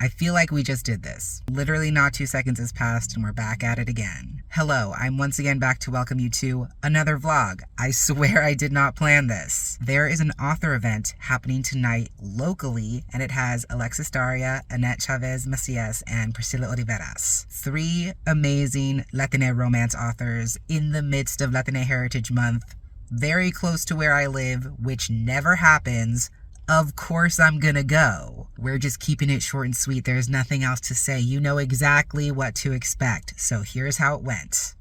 I feel like we just did this. Literally not 2 seconds has passed and we're back at it again. Hello, I'm once again back to welcome you to another vlog. I swear I did not plan this. There is an author event happening tonight locally, and it has Alexis Daria, Annette Chaves Macias, and Priscilla Oliveras. 3 amazing Latine romance authors in the midst of Latine Heritage Month, very close to where I live, which never happens. Of course I'm gonna go. We're just keeping it short and sweet. There's nothing else to say. You know exactly what to expect. So here's how it went.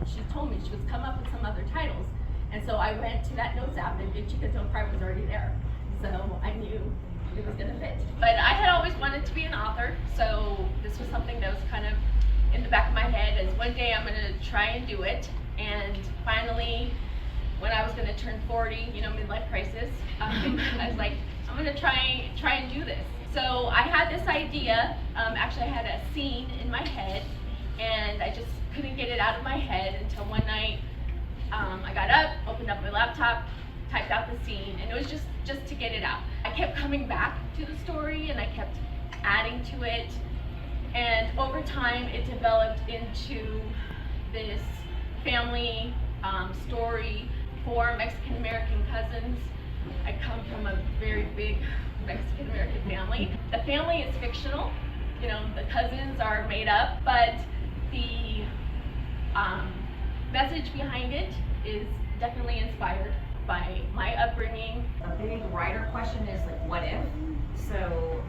She told me she was come up with some other titles, and so I went to that notes app, and Big Chica Don't Cry was already there, so I knew it was gonna fit. But I had always wanted to be an author, so this was something that was kind of in the back of my head as one day I'm gonna try and do it. And finally, when I was gonna turn 40, you know, midlife crisis, I was like, I'm gonna try and do this. So I had this idea. Actually, I had a scene in my head, and I just couldn't get it out of my head until one night I got up, opened up my laptop, typed out the scene, and it was just to get it out. I kept coming back to the story and I kept adding to it, and over time it developed into this family story for Mexican American cousins. I come from a very big Mexican American family. The family is fictional, you know, the cousins are made up, but the message behind it is definitely inspired by my upbringing. A big writer question is like, what if? So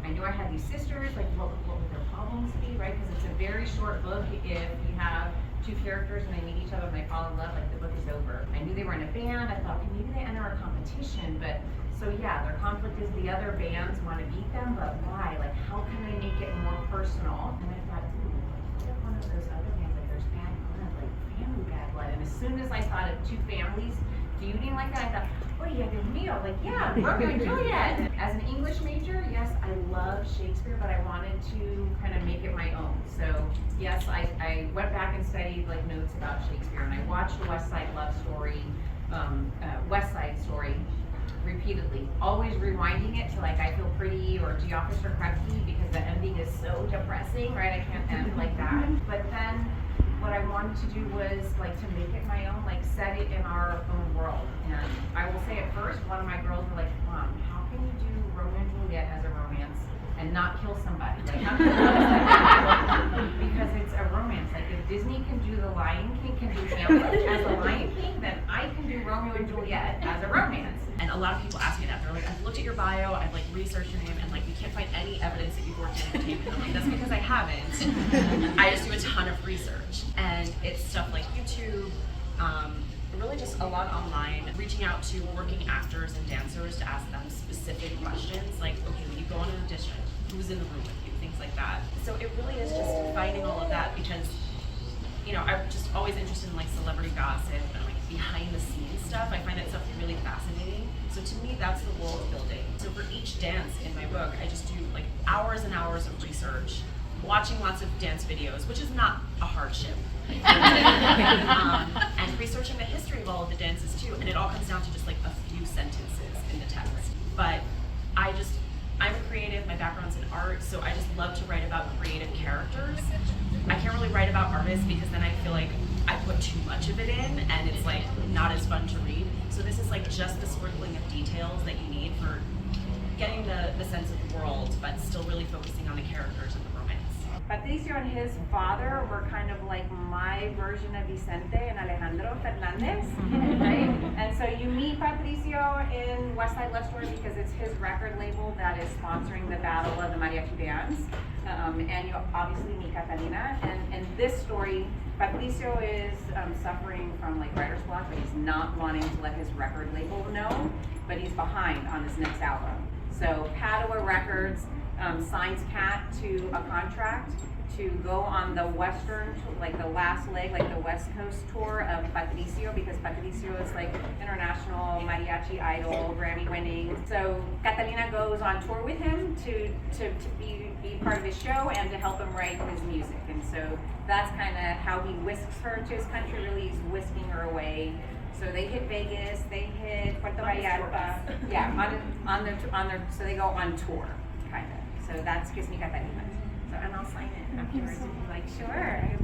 I knew I had these sisters, like what would their problems be, right? Because it's a very short book. If you have 2 characters and they meet each other and they fall in love, like the book is over. I knew they were in a band. I thought, okay, maybe they enter a competition, but so yeah, their conflict is the other bands want to beat them, but why? Like, how can they make it more personal? And I thought, what if one of those other bands, like there's bad blood, like family bad blood? And as soon as I thought of 2 families feuding like that, I thought, oh yeah, Dios mío, like yeah, Romeo and Juliet. As an English major, yes, I love Shakespeare, but I wanted to kind of make it my own. So yes, I went back and studied like notes about Shakespeare, and I watched the West Side Story repeatedly, always rewinding it to like I Feel Pretty or G Officer Krupke, because the ending is so depressing, right? I can't end like that. But then what I wanted to do was like to make it my own, like set it in our own world. And I will say at first, one of my girls were like, Mom, how can you do Romeo and Juliet as a romance and not kill somebody? Like, how can you do that? Because it's a romance. Like if Disney can do The Lion King, can do Hamlet as a Lion King, then I can do Romeo and Juliet as a romance. And a lot of people ask me that. They're like, I've looked at your bio, I've like researched your name, and like we can't find any evidence that you've worked in entertainment. I'm like, that's because I haven't. I just do a ton of research. And it's stuff like YouTube, really just a lot online, reaching out to working actors and dancers to ask them specific questions, like, okay, when you go on an audition, who's in the room with you, things like that. So it really is just finding all of that, because, you know, I'm just always interested in like celebrity gossip and like behind the scenes stuff. I find that stuff really fascinating. So to me, that's the world building. So for each dance in my book, I just do like hours and hours of research, watching lots of dance videos, which is not a hardship. And researching the history of all of the dances too. And it all comes down to just like a few sentences in the text. But I'm a creative, my background's in art, so I just love to write about creative characters. I can't really write about artists because then I feel like I put too much of it in and it's like not as fun to read. So this is like just the sprinkling of details that you need for getting the sense of the world, but still really focusing on the characters and the romance. Patricio and his father were kind of like my version of Vicente and Alejandro Fernandez, right? And so you meet Patricio in West Side Love Story because it's his record label that is sponsoring the Battle of the Mariachi Bands. And you obviously meet Catalina. And in this story, Patricio is suffering from like writer's block, but he's not wanting to let his record label know, but he's behind on his next album. So Padua Records signs Pat to a contract to go on the western, like the last leg, like the West Coast tour of Patricio, because Patricio is like international mariachi idol, Grammy winning. So Catalina goes on tour with him to be part of his show and to help him write his music. And so that's kind of how he whisks her to his country, really he's whisking her away. So they hit Vegas, they hit Puerto Vallarta, yeah, on their, so they go on tour, kind of. So that's Kiss Me Catalina. So, and I'll sign it afterwards if you like. Sure.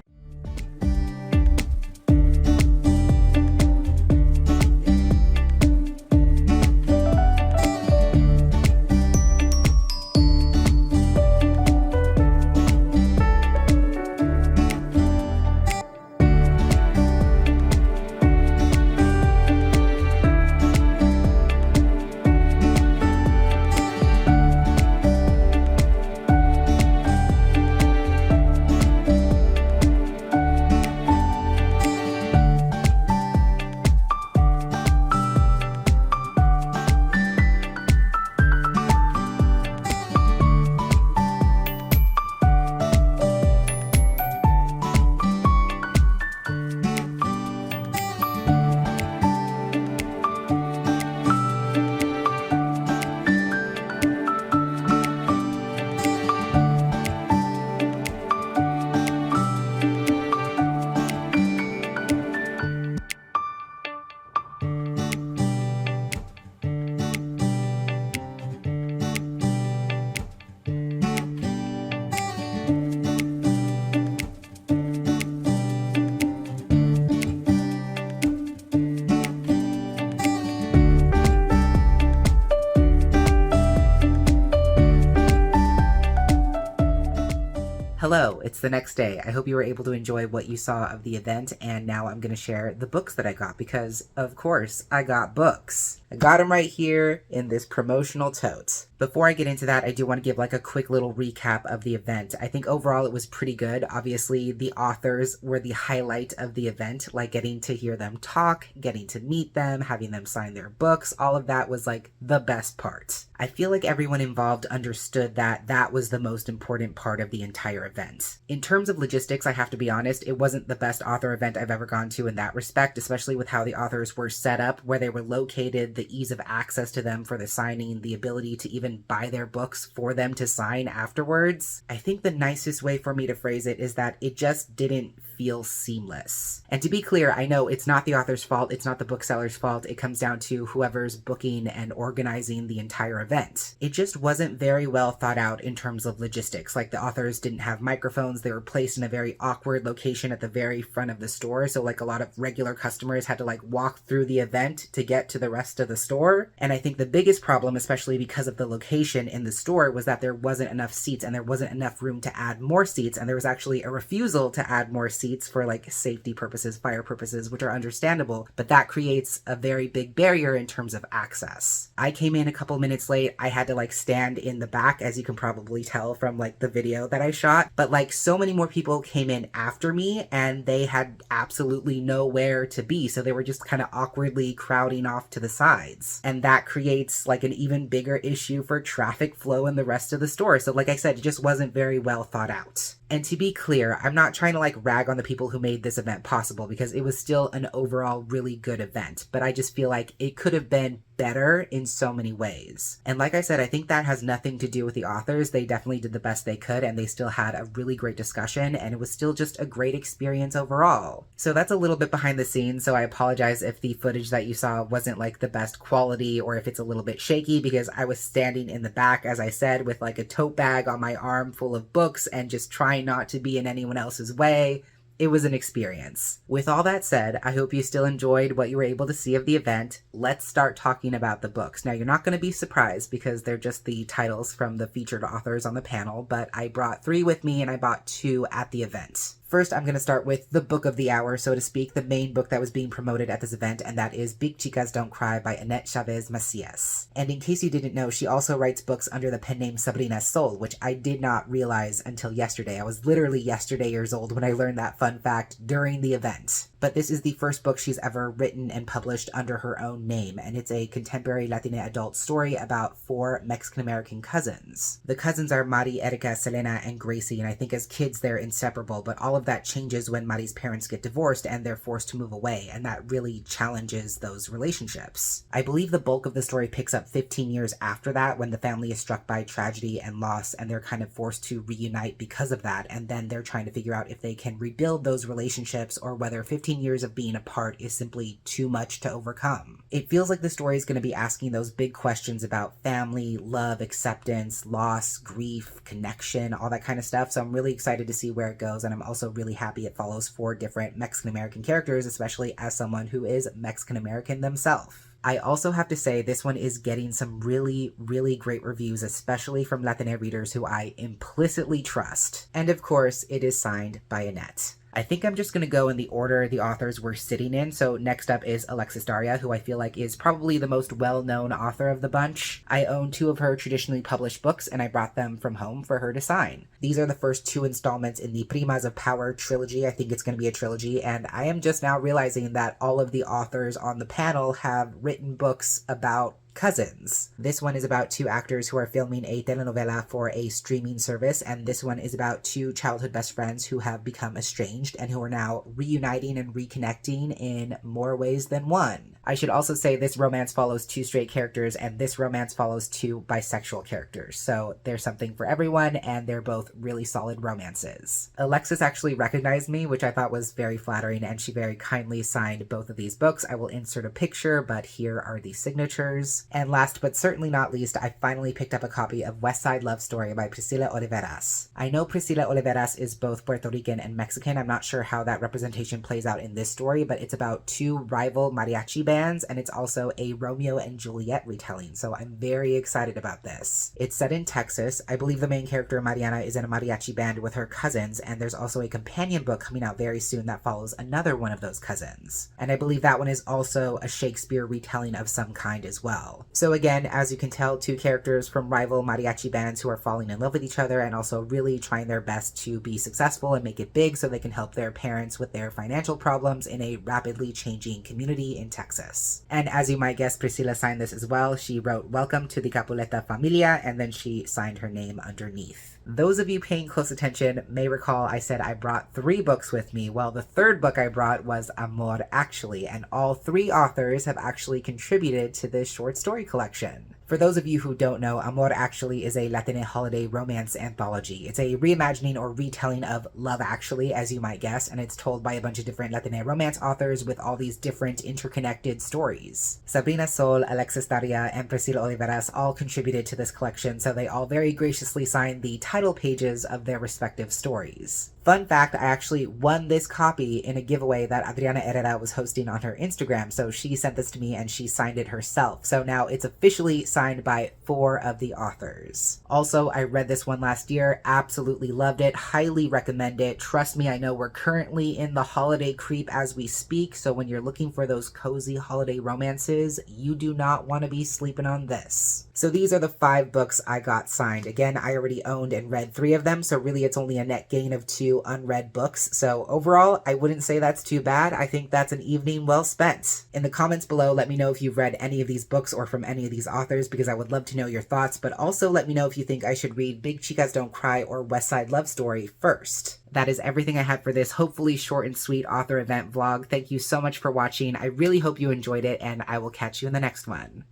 Hello, it's the next day. I hope you were able to enjoy what you saw of the event, and now I'm going to share the books that I got because, of course, I got books. I got them right here in this promotional tote. Before I get into that, I do want to give like a quick little recap of the event. I think overall it was pretty good. Obviously, the authors were the highlight of the event, like getting to hear them talk, getting to meet them, having them sign their books. All of that was like the best part. I feel like everyone involved understood that that was the most important part of the entire event. In terms of logistics, I have to be honest, it wasn't the best author event I've ever gone to in that respect, especially with how the authors were set up, where they were located, the ease of access to them for the signing, the ability to even buy their books for them to sign afterwards. I think the nicest way for me to phrase it is that it just didn't feel seamless. And to be clear, I know it's not the author's fault, it's not the bookseller's fault, it comes down to whoever's booking and organizing the entire event. It just wasn't very well thought out in terms of logistics. Like the authors didn't have microphones, they were placed in a very awkward location at the very front of the store, so like a lot of regular customers had to like walk through the event to get to the rest of the store. And I think the biggest problem, especially because of the location in the store, was that there wasn't enough seats and there wasn't enough room to add more seats, and there was actually a refusal to add more seats for like safety purposes, fire purposes, which are understandable, but that creates a very big barrier in terms of access. I came in a couple minutes late. I had to like stand in the back, as you can probably tell from like the video that I shot, but like so many more people came in after me and they had absolutely nowhere to be, so they were just kind of awkwardly crowding off to the sides, and that creates like an even bigger issue for traffic flow in the rest of the store. So like I said, it just wasn't very well thought out. And to be clear, I'm not trying to like rag on the people who made this event possible, because it was still an overall really good event, but I just feel like it could have been better in so many ways. And like I said, I think that has nothing to do with the authors. They definitely did the best they could, and they still had a really great discussion, and it was still just a great experience overall. So that's a little bit behind the scenes, so I apologize if the footage that you saw wasn't like the best quality or if it's a little bit shaky, because I was standing in the back, as I said, with like a tote bag on my arm full of books and just trying not to be in anyone else's way. it was an experience. With all that said, I hope you still enjoyed what you were able to see of the event. Let's start talking about the books. Now, you're not going to be surprised because they're just the titles from the featured authors on the panel, but I brought 3 with me and I bought 2 at the event. First, I'm going to start with the book of the hour, so to speak, the main book that was being promoted at this event, and that is Big Chicas Don't Cry by Annette Chaves Macias. And in case you didn't know, she also writes books under the pen name Sabrina Sol, which I did not realize until yesterday. I was literally yesterday years old when I learned that fun fact during the event. But this is the first book she's ever written and published under her own name, and it's a contemporary Latina adult story about 4 Mexican-American cousins. The cousins are Mari, Erica, Selena, and Gracie, and I think as kids they're inseparable, but all of that changes when Mari's parents get divorced and they're forced to move away, and that really challenges those relationships. I believe the bulk of the story picks up 15 years after that, when the family is struck by tragedy and loss, and they're kind of forced to reunite because of that, and then they're trying to figure out if they can rebuild those relationships or whether 15 years of being apart is simply too much to overcome. It feels like the story is going to be asking those big questions about family, love, acceptance, loss, grief, connection, all that kind of stuff, so I'm really excited to see where it goes, and I'm also really happy it follows 4 different Mexican-American characters, especially as someone who is Mexican-American themselves. I also have to say this one is getting some really, really great reviews, especially from Latina readers who I implicitly trust. And of course, it is signed by Annette. I think I'm just going to go in the order the authors were sitting in. So next up is Alexis Daria, who I feel like is probably the most well-known author of the bunch. I own 2 of her traditionally published books, and I brought them from home for her to sign. These are the first 2 installments in the Primas of Power trilogy. I think it's going to be a trilogy, and I am just now realizing that all of the authors on the panel have written books about cousins. This one is about 2 actors who are filming a telenovela for a streaming service, and this one is about 2 childhood best friends who have become estranged and who are now reuniting and reconnecting in more ways than one. I should also say this romance follows 2 straight characters, and this romance follows 2 bisexual characters, so there's something for everyone, and they're both really solid romances. Alexis actually recognized me, which I thought was very flattering, and she very kindly signed both of these books. I will insert a picture, but here are the signatures. And last but certainly not least, I finally picked up a copy of West Side Love Story by Priscilla Oliveras. I know Priscilla Oliveras is both Puerto Rican and Mexican. I'm not sure how that representation plays out in this story, but it's about 2 rival mariachi bands, and it's also a Romeo and Juliet retelling, so I'm very excited about this. It's set in Texas. I believe the main character, Mariana, is in a mariachi band with her cousins, and there's also a companion book coming out very soon that follows another one of those cousins. And I believe that one is also a Shakespeare retelling of some kind as well. So again, as you can tell, 2 characters from rival mariachi bands who are falling in love with each other and also really trying their best to be successful and make it big so they can help their parents with their financial problems in a rapidly changing community in Texas. And as you might guess, Priscilla signed this as well. She wrote "Welcome to the Capuleta Familia," and then she signed her name underneath. Those of you paying close attention may recall I said I brought 3 books with me. Well, the 3rd book I brought was Amor Actually, and all 3 authors have actually contributed to this short story collection. For those of you who don't know, Amor Actually is a Latina holiday romance anthology. It's a reimagining or retelling of Love Actually, as you might guess, and it's told by a bunch of different Latina romance authors with all these different interconnected stories. Sabrina Sol, Alexis Daria, and Priscilla Oliveras all contributed to this collection, so they all very graciously signed the title pages of their respective stories. Fun fact, I actually won this copy in a giveaway that Adriana Herrera was hosting on her Instagram, so she sent this to me and she signed it herself. So now it's officially signed by 4 of the authors. Also, I read this one last year, absolutely loved it, highly recommend it. Trust me, I know we're currently in the holiday creep as we speak, so when you're looking for those cozy holiday romances, you do not want to be sleeping on this. So these are the 5 books I got signed. Again, I already owned and read 3 of them, so really it's only a net gain of 2 unread books. So overall, I wouldn't say that's too bad. I think that's an evening well spent. In the comments below, let me know if you've read any of these books or from any of these authors, because I would love to know your thoughts, but also let me know if you think I should read Big Chicas Don't Cry or West Side Love Story first. That is everything I had for this hopefully short and sweet author event vlog. Thank you so much for watching. I really hope you enjoyed it, and I will catch you in the next one.